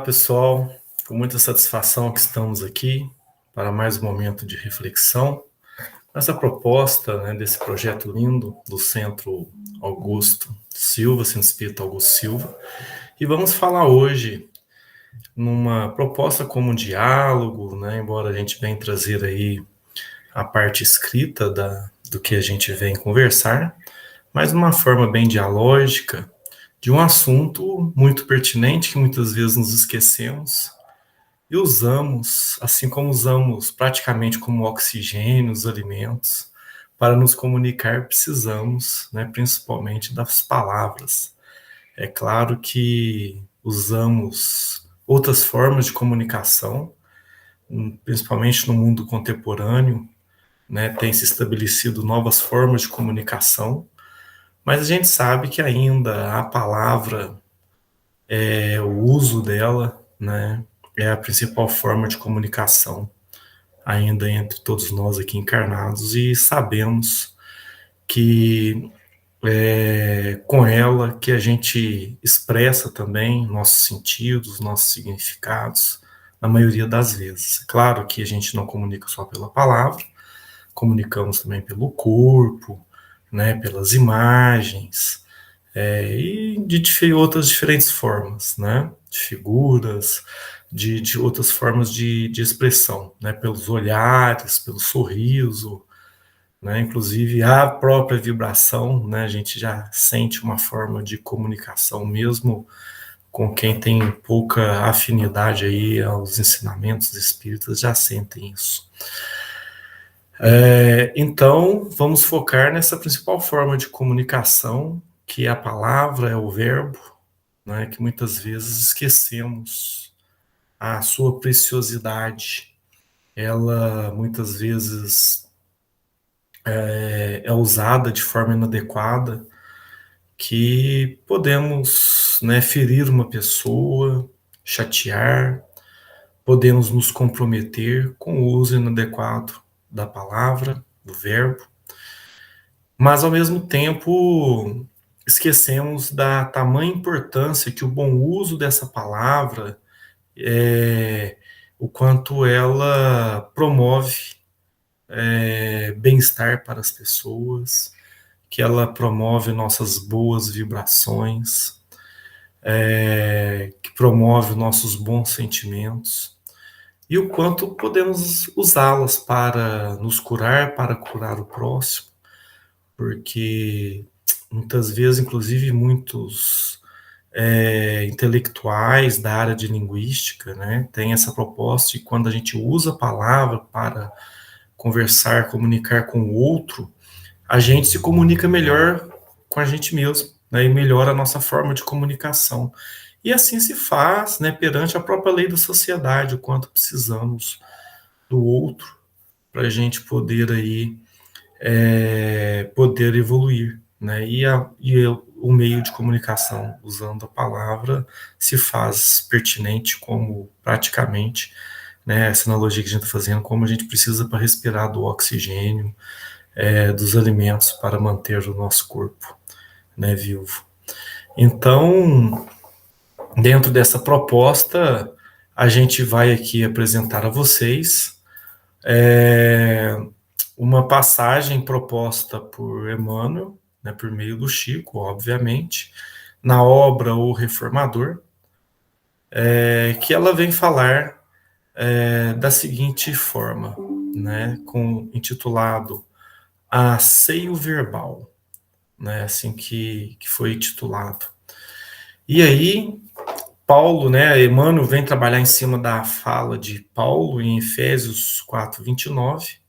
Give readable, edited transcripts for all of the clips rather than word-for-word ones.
Pessoal, com muita satisfação que estamos aqui para mais um momento de reflexão. Essa proposta, desse projeto lindo do Centro Augusto Silva, Centro Espírita Augusto Silva, e vamos falar hoje numa proposta como um diálogo, embora a gente venha trazer aí a parte escrita do que a gente vem conversar, mas de uma forma bem dialógica, de um assunto muito pertinente que muitas vezes nos esquecemos e usamos, assim como usamos praticamente como oxigênio os alimentos, para nos comunicar precisamos, principalmente das palavras. É claro que usamos outras formas de comunicação, principalmente no mundo contemporâneo, tem se estabelecido novas formas de comunicação, mas a gente sabe que ainda a palavra, o uso dela, é a principal forma de comunicação ainda entre todos nós aqui encarnados, e sabemos que com ela que a gente expressa também nossos sentidos, nossos significados, na maioria das vezes. Claro que a gente não comunica só pela palavra, comunicamos também pelo corpo, pelas imagens, e de outras diferentes formas, de figuras, de outras formas de expressão, pelos olhares, pelo sorriso, inclusive a própria vibração, a gente já sente uma forma de comunicação mesmo com quem tem pouca afinidade aí aos ensinamentos espíritas, já sentem isso. Então, vamos focar nessa principal forma de comunicação, que é a palavra, é o verbo, que muitas vezes esquecemos a sua preciosidade. Ela muitas vezes é usada de forma inadequada, que podemos, ferir uma pessoa, chatear, podemos nos comprometer com o uso inadequado da palavra, do verbo, mas ao mesmo tempo esquecemos da tamanha importância que o bom uso dessa palavra, o quanto ela promove bem-estar para as pessoas, que ela promove nossas boas vibrações, que promove nossos bons sentimentos, e o quanto podemos usá-las para nos curar, para curar o próximo, porque muitas vezes, inclusive, muitos intelectuais da área de linguística, têm essa proposta, e quando a gente usa a palavra para conversar, comunicar com o outro, a gente se comunica melhor com a gente mesmo, e melhora a nossa forma de comunicação. E assim se faz, perante a própria lei da sociedade, o quanto precisamos do outro para a gente poder aí poder evoluir, e o meio de comunicação usando a palavra se faz pertinente, como praticamente, essa analogia que a gente está fazendo, como a gente precisa para respirar do oxigênio, dos alimentos para manter o nosso corpo, vivo. Então, dentro dessa proposta, a gente vai aqui apresentar a vocês uma passagem proposta por Emmanuel, por meio do Chico, obviamente, na obra O Reformador, que ela vem falar da seguinte forma, intitulado Asseio Verbal, assim que foi titulado. E aí, Paulo, Emmanuel vem trabalhar em cima da fala de Paulo em Efésios 4:29,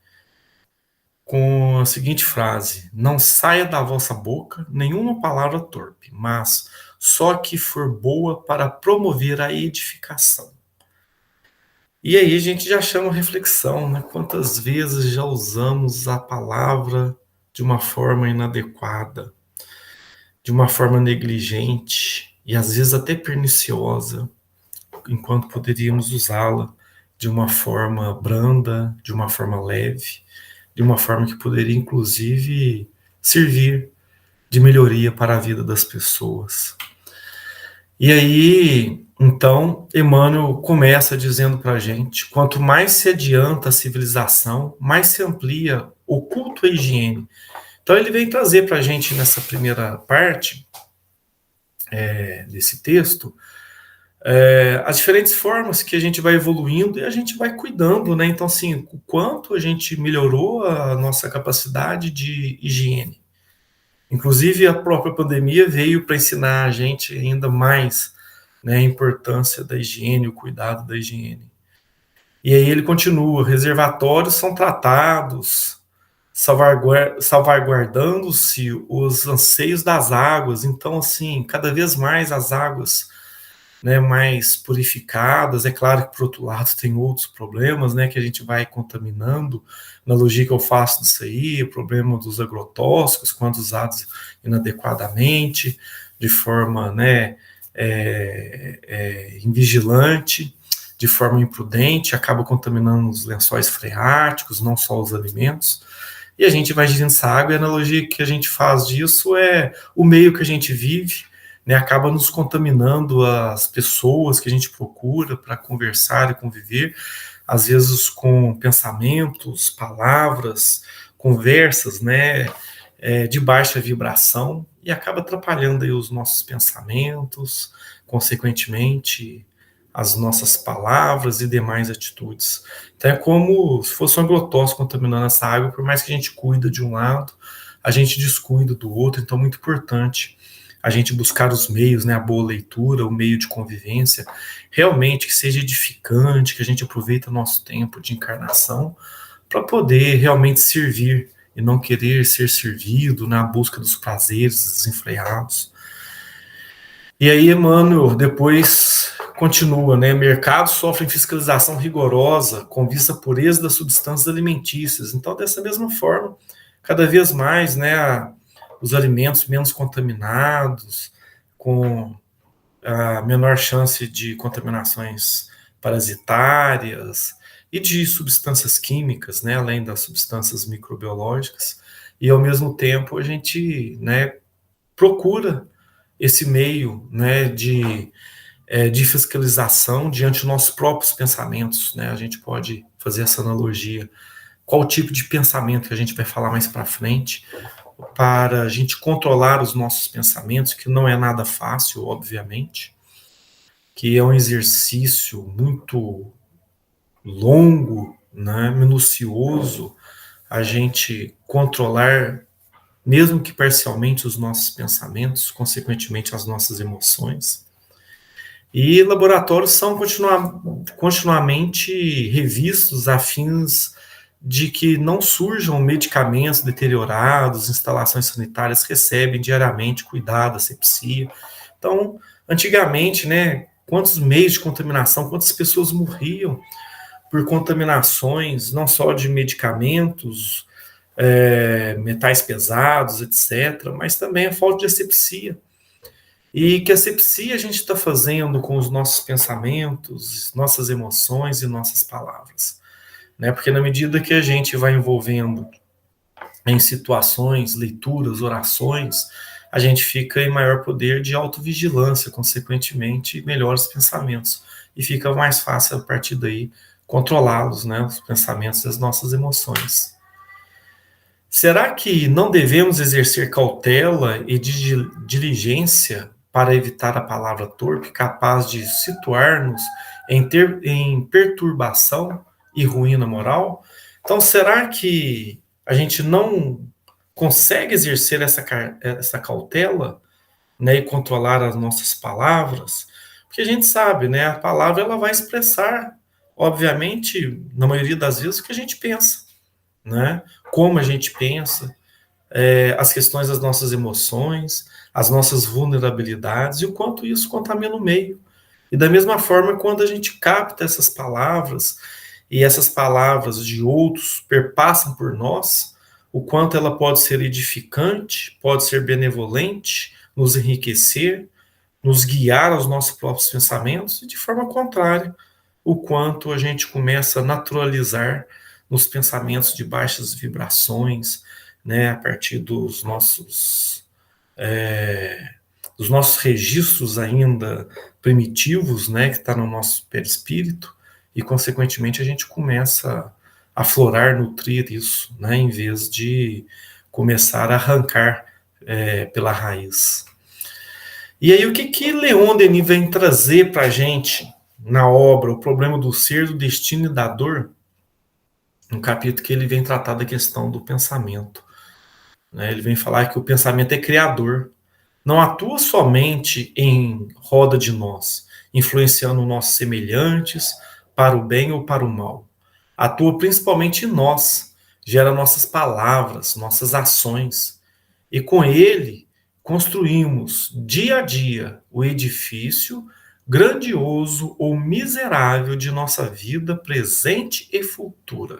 com a seguinte frase: não saia da vossa boca nenhuma palavra torpe, mas só que for boa para promover a edificação. E aí a gente já chama reflexão, quantas vezes já usamos a palavra de uma forma inadequada, de uma forma negligente e às vezes até perniciosa, enquanto poderíamos usá-la de uma forma branda, de uma forma leve, de uma forma que poderia, inclusive, servir de melhoria para a vida das pessoas. E aí, então, Emmanuel começa dizendo para a gente: quanto mais se adianta a civilização, mais se amplia o culto à higiene. Então, ele vem trazer para a gente nessa primeira parte desse texto as diferentes formas que a gente vai evoluindo e a gente vai cuidando, né? Então, assim, o quanto a gente melhorou a nossa capacidade de higiene. Inclusive, a própria pandemia veio para ensinar a gente ainda mais, né, a importância da higiene, o cuidado da higiene. E aí ele continua: reservatórios são tratados, salvaguardando-se os anseios das águas. Então, assim, cada vez mais as águas, né, mais purificadas. É claro que, por outro lado, tem outros problemas, né, que a gente vai contaminando. Analogia que eu faço disso aí, o problema dos agrotóxicos, quando usados inadequadamente, de forma, né, invigilante, de forma imprudente, acaba contaminando os lençóis freáticos, não só os alimentos. E a gente vai gerindo essa água, e a analogia que a gente faz disso é o meio que a gente vive, né, acaba nos contaminando as pessoas que a gente procura para conversar e conviver, às vezes com pensamentos, palavras, conversas, né, de baixa vibração, e acaba atrapalhando aí os nossos pensamentos, consequentemente, as nossas palavras e demais atitudes. Então é como se fosse um agrotóxico contaminando essa água, por mais que a gente cuida de um lado, a gente descuida do outro. Então é muito importante a gente buscar os meios, né, a boa leitura, o meio de convivência, realmente que seja edificante, que a gente aproveite o nosso tempo de encarnação para poder realmente servir e não querer ser servido na busca dos prazeres desenfreados. E aí, Emmanuel, depois continua, né? Mercados sofrem fiscalização rigorosa com vista à pureza das substâncias alimentícias. Então, dessa mesma forma, cada vez mais, né, os alimentos menos contaminados, com a menor chance de contaminações parasitárias e de substâncias químicas, né, além das substâncias microbiológicas. E, ao mesmo tempo, a gente, né, procura esse meio, né, de fiscalização diante dos nossos próprios pensamentos, né? A gente pode fazer essa analogia. Qual o tipo de pensamento que a gente vai falar mais para frente, para a gente controlar os nossos pensamentos, que não é nada fácil, obviamente, que é um exercício muito longo, né, minucioso, a gente controlar, mesmo que parcialmente, os nossos pensamentos, consequentemente as nossas emoções. E laboratórios são continuamente revistos a fins de que não surjam medicamentos deteriorados, instalações sanitárias recebem diariamente cuidado, asepsia. Então, antigamente, né, quantos meios de contaminação, quantas pessoas morriam por contaminações, não só de medicamentos, metais pesados, etc., mas também a falta de asepsia. E que asepsia a gente está fazendo com os nossos pensamentos, nossas emoções e nossas palavras, né? Porque na medida que a gente vai envolvendo em situações, leituras, orações, a gente fica em maior poder de autovigilância, consequentemente, melhores pensamentos. E fica mais fácil, a partir daí, controlá-los, né? Os pensamentos e as nossas emoções. Será que não devemos exercer cautela e diligência para evitar a palavra torpe, capaz de situar-nos em perturbação e ruína moral? Então, será que a gente não consegue exercer essa cautela, né, e controlar as nossas palavras? Porque a gente sabe, né, a palavra ela vai expressar, obviamente, na maioria das vezes, o que a gente pensa, né? Como a gente pensa, as questões das nossas emoções, as nossas vulnerabilidades e o quanto isso contamina o meio. E da mesma forma, quando a gente capta essas palavras e essas palavras de outros perpassam por nós, o quanto ela pode ser edificante, pode ser benevolente, nos enriquecer, nos guiar aos nossos próprios pensamentos, e de forma contrária, o quanto a gente começa a naturalizar nos pensamentos de baixas vibrações, né, a partir dos nossos os nossos registros ainda primitivos, né, que está no nosso perispírito, e consequentemente a gente começa a aflorar, nutrir isso, né, em vez de começar a arrancar pela raiz. E aí o que Leon Denis vem trazer para a gente na obra, o problema do ser, do destino e da dor, um capítulo que ele vem tratar da questão do pensamento. Né? Ele vem falar que o pensamento é criador, não atua somente em roda de nós, influenciando nossos semelhantes para o bem ou para o mal. Atua principalmente em nós, gera nossas palavras, nossas ações. E com ele construímos dia a dia o edifício grandioso ou miserável de nossa vida presente e futura.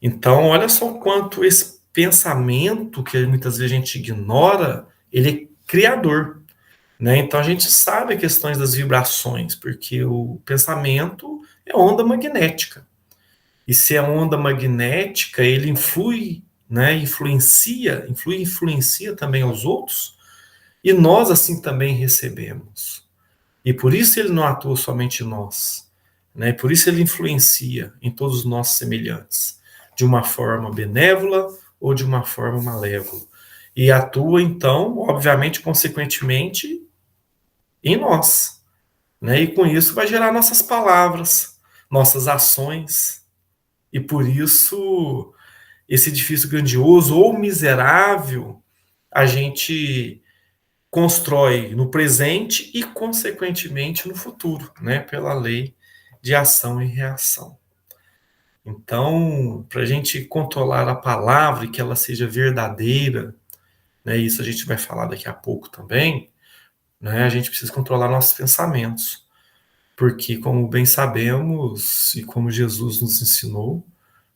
Então, olha só o quanto esse pensamento, que muitas vezes a gente ignora, ele é criador. Né? Então, a gente sabe as questões das vibrações, porque o pensamento é onda magnética. E se é onda magnética, ele influi, né? influencia também aos outros, e nós assim também recebemos. E por isso ele não atua somente em nós, né? Por isso ele influencia em todos os nossos semelhantes, de uma forma benévola ou de uma forma malévola. E atua, então, obviamente, consequentemente, em nós. Né? E com isso vai gerar nossas palavras, nossas ações. E por isso, esse edifício grandioso ou miserável, a gente constrói no presente e, consequentemente, no futuro, né? Pela lei de ação e reação. Então, para a gente controlar a palavra e que ela seja verdadeira, né? Isso a gente vai falar daqui a pouco também, né? A gente precisa controlar nossos pensamentos. Porque, como bem sabemos, e como Jesus nos ensinou,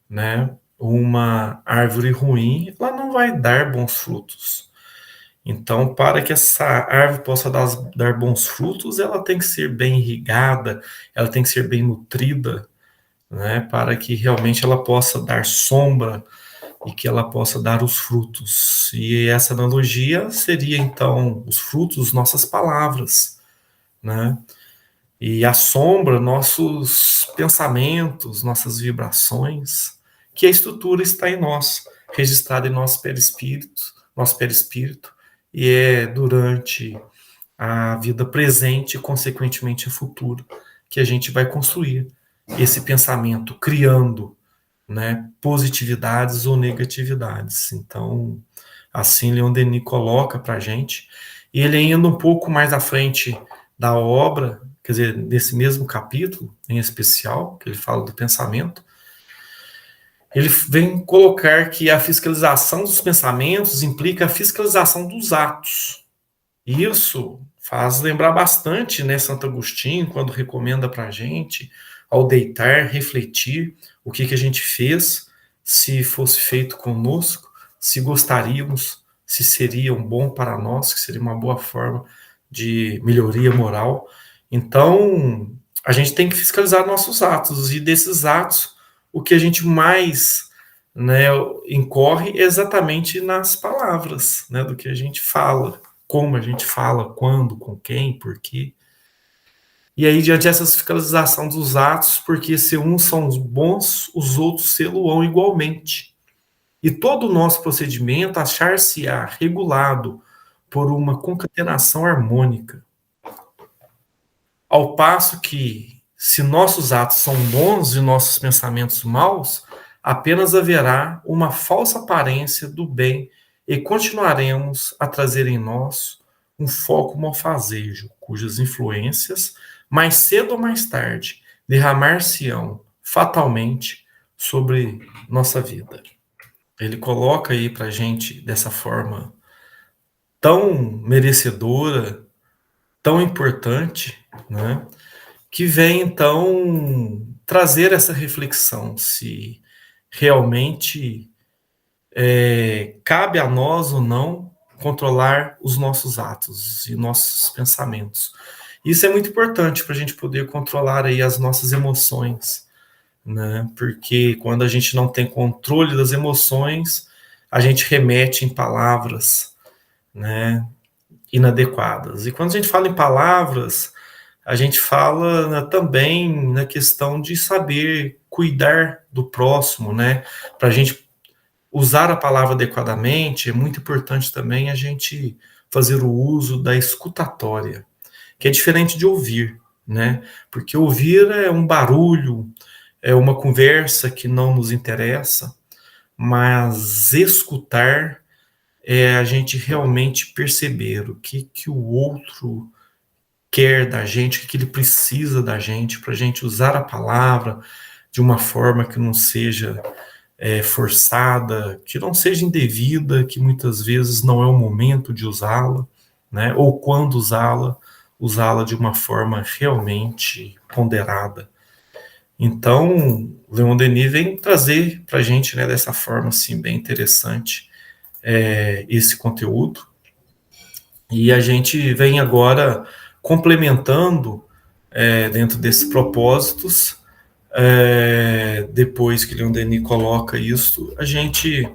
né? Uma árvore ruim, ela não vai dar bons frutos. Então, para que essa árvore possa dar bons frutos, ela tem que ser bem irrigada, ela tem que ser bem nutrida, né, para que realmente ela possa dar sombra e que ela possa dar os frutos. E essa analogia seria, então, os frutos, nossas palavras, né? E a sombra, nossos pensamentos, nossas vibrações, que a estrutura está em nós, registrada em nosso perispírito, e é durante a vida presente e, consequentemente, a futuro, que a gente vai construir esse pensamento, criando, né, positividades ou negatividades. Então, assim, Leon Denis coloca para a gente, e ele ainda um pouco mais à frente da obra, quer dizer, nesse mesmo capítulo, em especial, que ele fala do pensamento, ele vem colocar que a fiscalização dos pensamentos implica a fiscalização dos atos. Isso faz lembrar bastante, né, Santo Agostinho, quando recomenda para a gente, ao deitar, refletir o que a gente fez, se fosse feito conosco, se gostaríamos, se seria um bom para nós, que seria uma boa forma de melhoria moral. Então, a gente tem que fiscalizar nossos atos, e desses atos, o que a gente mais, né, incorre é exatamente nas palavras, né, do que a gente fala, como a gente fala, quando, com quem, por quê. E aí, diante dessa fiscalização dos atos, porque se uns são bons, os outros sê-lo-ão igualmente. E todo o nosso procedimento achar-se-á regulado por uma concatenação harmônica. Ao passo que, se nossos atos são bons e nossos pensamentos maus, apenas haverá uma falsa aparência do bem e continuaremos a trazer em nós um foco malfazejo, cujas influências, mais cedo ou mais tarde, derramar-se-ão fatalmente sobre nossa vida. Ele coloca aí para a gente dessa forma tão merecedora, tão importante, né? Que vem então trazer essa reflexão se realmente cabe a nós ou não controlar os nossos atos e nossos pensamentos. Isso é muito importante para a gente poder controlar aí as nossas emoções, né? Porque quando a gente não tem controle das emoções, a gente remete em palavras, né? inadequadas. E quando a gente fala em palavras, a gente fala, né, também na questão de saber cuidar do próximo, né? Para a gente usar a palavra adequadamente, é muito importante também a gente fazer o uso da escutatória, que é diferente de ouvir, né? Porque ouvir é um barulho, é uma conversa que não nos interessa, mas escutar é a gente realmente perceber o que o outro quer da gente, o que ele precisa da gente, para a gente usar a palavra de uma forma que não seja forçada, que não seja indevida, que muitas vezes não é o momento de usá-la, né? Ou quando usá-la de uma forma realmente ponderada. Então, Leon Denis vem trazer para a gente, né, dessa forma assim, bem interessante, esse conteúdo. E a gente vem agora complementando, dentro desses propósitos, depois que Leon Denis coloca isso, a gente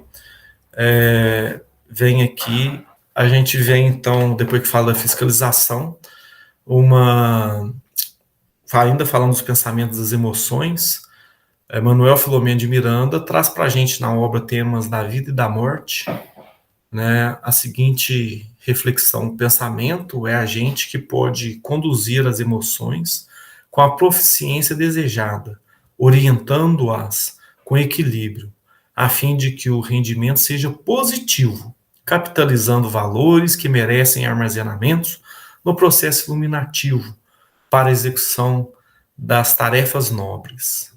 vem aqui, a gente vem então, depois que fala da fiscalização, ainda falando dos pensamentos, das emoções, Manuel Filomeno de Miranda traz para a gente na obra Temas da Vida e da Morte, né, a seguinte reflexão: o pensamento é agente que pode conduzir as emoções com a proficiência desejada, orientando-as com equilíbrio, a fim de que o rendimento seja positivo, capitalizando valores que merecem armazenamentos no processo iluminativo para a execução das tarefas nobres.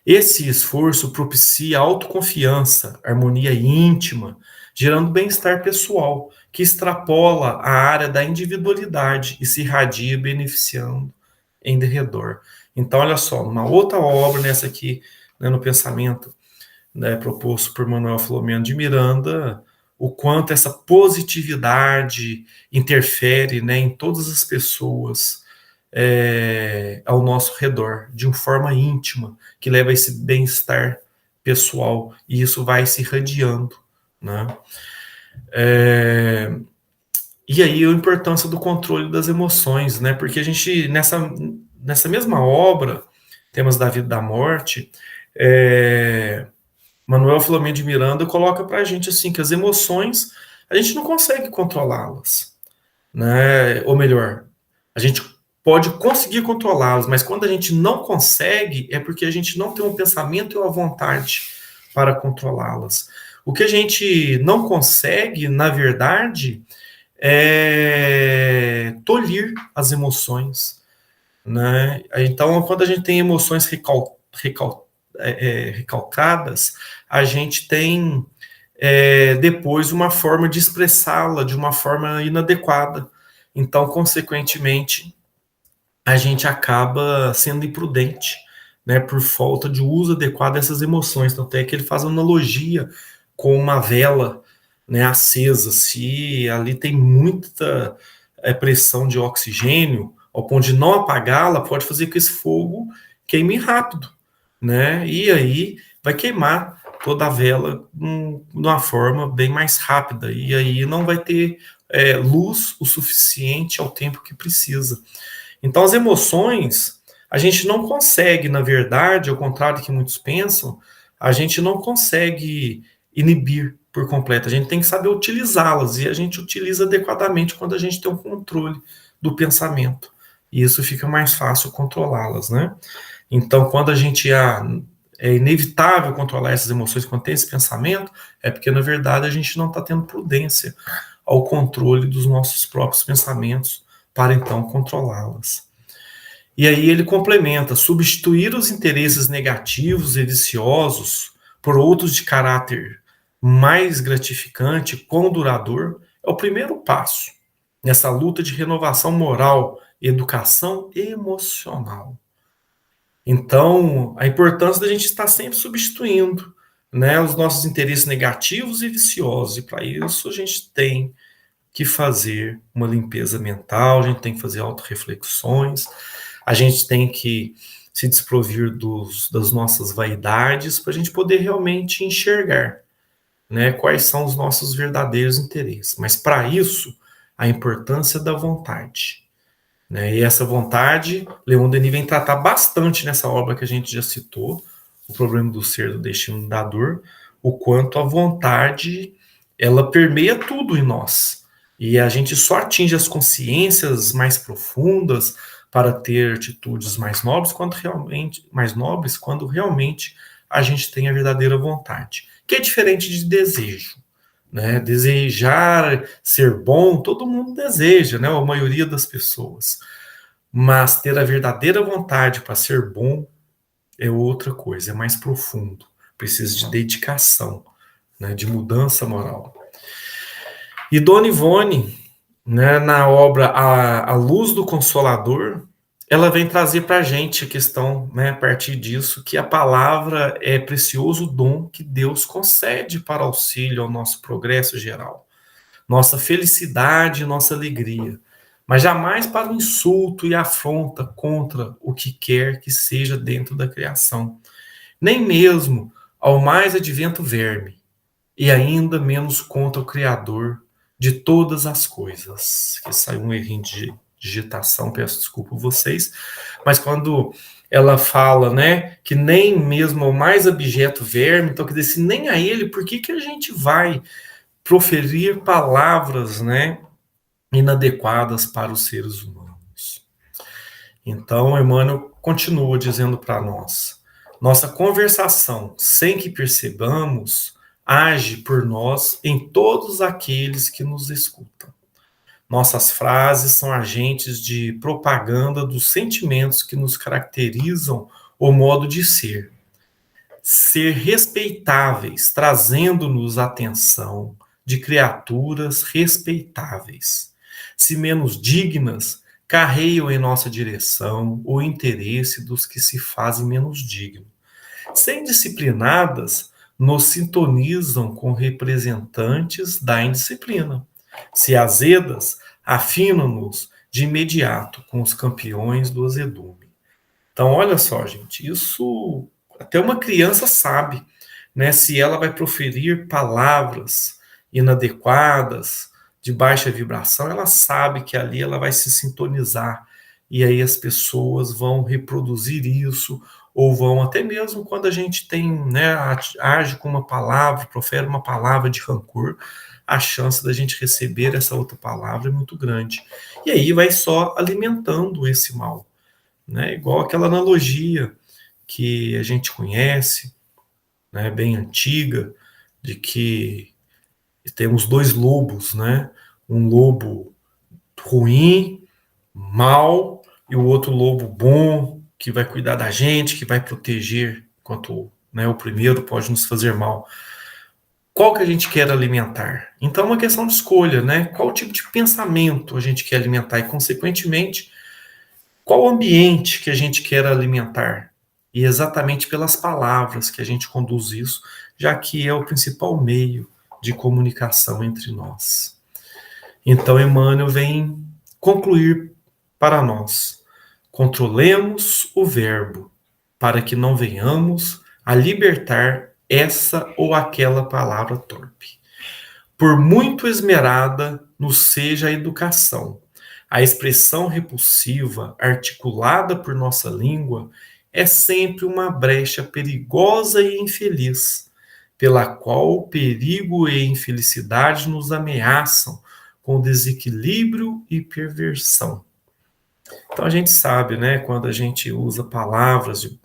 Esse esforço propicia autoconfiança, harmonia íntima, gerando bem-estar pessoal, que extrapola a área da individualidade e se irradia beneficiando em derredor. Então, olha só, numa outra obra, nessa aqui, né, no pensamento, né, proposto por Manuel Filomeno de Miranda, o quanto essa positividade interfere, né, em todas as pessoas ao nosso redor, de uma forma íntima, que leva a esse bem-estar pessoal, e isso vai se irradiando, né? E aí a importância do controle das emoções, né? Porque a gente, nessa mesma obra, Temas da Vida e da Morte, Manuel Filomeno de Miranda coloca para a gente assim, que as emoções, a gente não consegue controlá-las, né? Ou melhor, a gente pode conseguir controlá-las, mas quando a gente não consegue, é porque a gente não tem um pensamento e uma vontade para controlá-las. O que a gente não consegue, na verdade, é tolir as emoções, né? Então, quando a gente tem emoções recalcadas, a gente tem depois uma forma de expressá-la de uma forma inadequada. Então, consequentemente, a gente acaba sendo imprudente, né, por falta de uso adequado dessas emoções. Então, até que ele faz analogia com uma vela, né, acesa. Se ali tem muita pressão de oxigênio, ao ponto de não apagá-la, pode fazer que esse fogo queime rápido, né? E aí vai queimar toda a vela de uma forma bem mais rápida. E aí não vai ter luz o suficiente ao tempo que precisa. Então, as emoções, a gente não consegue, na verdade, ao contrário do que muitos pensam, a gente não consegue inibir por completo. A gente tem que saber utilizá-las, e a gente utiliza adequadamente quando a gente tem um controle do pensamento. E isso fica mais fácil controlá-las, né? Então, quando a gente é inevitável controlar essas emoções, quando tem esse pensamento, é porque, na verdade, a gente não está tendo prudência ao controle dos nossos próprios pensamentos, para então controlá-las. E aí ele complementa: substituir os interesses negativos e viciosos por outros de caráter mais gratificante, condurador, é o primeiro passo nessa luta de renovação moral e educação emocional. Então, a importância da gente estar sempre substituindo, né, os nossos interesses negativos e viciosos, e para isso a gente tem que fazer uma limpeza mental, a gente tem que fazer autorreflexões, a gente tem que se desprovir das nossas vaidades para a gente poder realmente enxergar, né, quais são os nossos verdadeiros interesses. Mas para isso, a importância da vontade, né? E essa vontade, Leon Denis vem tratar bastante nessa obra que a gente já citou, O Problema do Ser, do Destino, da Dor, o quanto a vontade, ela permeia tudo em nós. E a gente só atinge as consciências mais profundas para ter atitudes mais nobres, quando realmente a gente tem a verdadeira vontade, que é diferente de desejo, né? Desejar ser bom, todo mundo deseja, né? A maioria das pessoas. Mas ter a verdadeira vontade para ser bom é outra coisa, é mais profundo. Precisa de dedicação, né? De mudança moral. E Dona Ivone, né, na obra a Luz do Consolador, ela vem trazer para a gente a questão, né, a partir disso, que a palavra é precioso dom que Deus concede para auxílio ao nosso progresso geral, nossa felicidade e nossa alegria, mas jamais para o insulto e afronta contra o que quer que seja dentro da criação, nem mesmo ao mais advento verme, e ainda menos contra o Criador de todas as coisas. Que saiu um errinho de digitação, peço desculpa a vocês, mas quando ela fala, né, que nem mesmo o mais abjeto verme, então quer dizer, se nem a ele, por que que a gente vai proferir palavras, né, inadequadas para os seres humanos? Então, Emmanuel continua dizendo para nós: nossa conversação, sem que percebamos, age por nós em todos aqueles que nos escutam. Nossas frases são agentes de propaganda dos sentimentos que nos caracterizam o modo de ser. Ser respeitáveis, trazendo-nos a atenção de criaturas respeitáveis. Se menos dignas, carreiam em nossa direção o interesse dos que se fazem menos dignos. Sem disciplinadas, nos sintonizam com representantes da indisciplina. Se azedas, afinam-nos de imediato com os campeões do azedume. Então, olha só, gente, isso até uma criança sabe, né? Se ela vai proferir palavras inadequadas, de baixa vibração, ela sabe que ali ela vai se sintonizar. E aí as pessoas vão reproduzir isso, ou vão, até mesmo quando a gente tem, né, age com uma palavra, profere uma palavra de rancor, a chance da gente receber essa outra palavra é muito grande. E aí vai só alimentando esse mal, né? Igual aquela analogia que a gente conhece, né, bem antiga, de que temos dois lobos, né? Um lobo ruim, mal, e o outro lobo bom, que vai cuidar da gente, que vai proteger, enquanto, né, o primeiro pode nos fazer mal. Qual que a gente quer alimentar? Então é uma questão de escolha, né? Qual tipo de pensamento a gente quer alimentar e, consequentemente, qual ambiente que a gente quer alimentar? E exatamente pelas palavras que a gente conduz isso, já que é o principal meio de comunicação entre nós. Então, Emmanuel vem concluir para nós: controlemos o verbo, para que não venhamos a libertar essa ou aquela palavra torpe. Por muito esmerada nos seja a educação, a expressão repulsiva articulada por nossa língua é sempre uma brecha perigosa e infeliz, pela qual o perigo e a infelicidade nos ameaçam com desequilíbrio e perversão. Então a gente sabe, né, quando a gente usa palavras de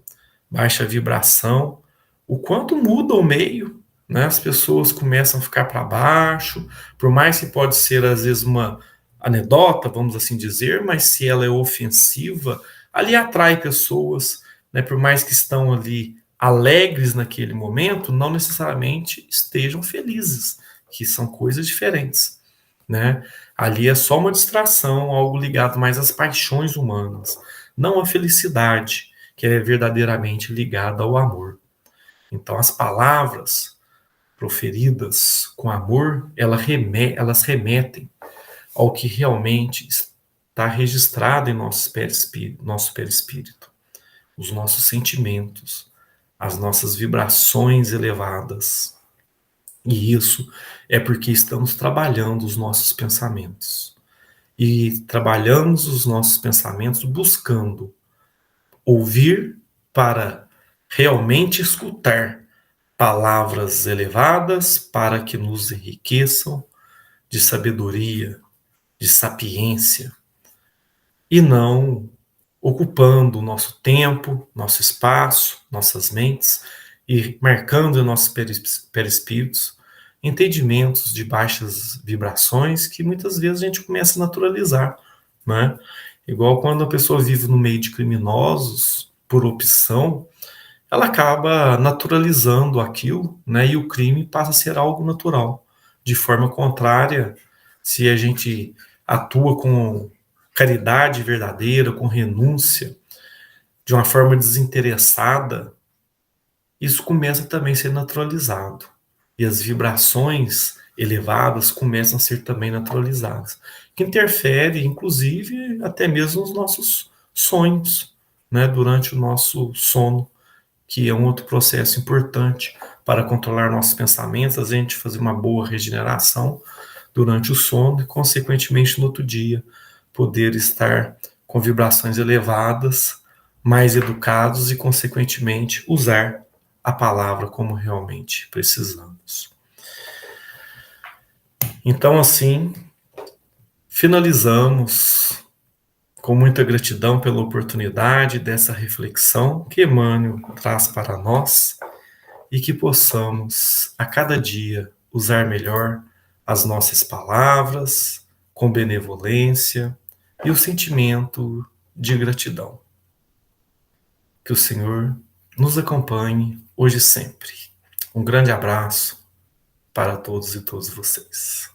baixa vibração, o quanto muda o meio, né? As pessoas começam a ficar para baixo, por mais que pode ser às vezes uma anedota, vamos assim dizer, mas se ela é ofensiva, ali atrai pessoas, né? Por mais que estão ali alegres naquele momento, não necessariamente estejam felizes, que são coisas diferentes, né? Ali é só uma distração, algo ligado mais às paixões humanas, não à felicidade, que é verdadeiramente ligada ao amor. Então, as palavras proferidas com amor, elas remetem ao que realmente está registrado em nosso perispírito, os nossos sentimentos, as nossas vibrações elevadas. E isso é porque estamos trabalhando os nossos pensamentos. e trabalhamos os nossos pensamentos buscando ouvir para realmente escutar palavras elevadas para que nos enriqueçam de sabedoria, de sapiência, e não ocupando o nosso tempo, nosso espaço, nossas mentes e marcando em nossos perispíritos entendimentos de baixas vibrações que muitas vezes a gente começa a naturalizar, né? Igual quando a pessoa vive no meio de criminosos por opção, ela acaba naturalizando aquilo, né? E o crime passa a ser algo natural. De forma contrária, se a gente atua com caridade verdadeira, com renúncia, de uma forma desinteressada, isso começa também a ser naturalizado. E as vibrações elevadas começam a ser também naturalizadas, que interfere, inclusive, até mesmo nos nossos sonhos, né? Durante o nosso sono, que é um outro processo importante para controlar nossos pensamentos, a gente fazer uma boa regeneração durante o sono e, consequentemente, no outro dia, poder estar com vibrações elevadas, mais educados e, consequentemente, usar a palavra como realmente precisamos. Então, assim, finalizamos com muita gratidão pela oportunidade dessa reflexão que Emmanuel traz para nós e que possamos, a cada dia, usar melhor as nossas palavras, com benevolência e o sentimento de gratidão. Que o Senhor nos acompanhe hoje e sempre. Um grande abraço para todos e todas vocês.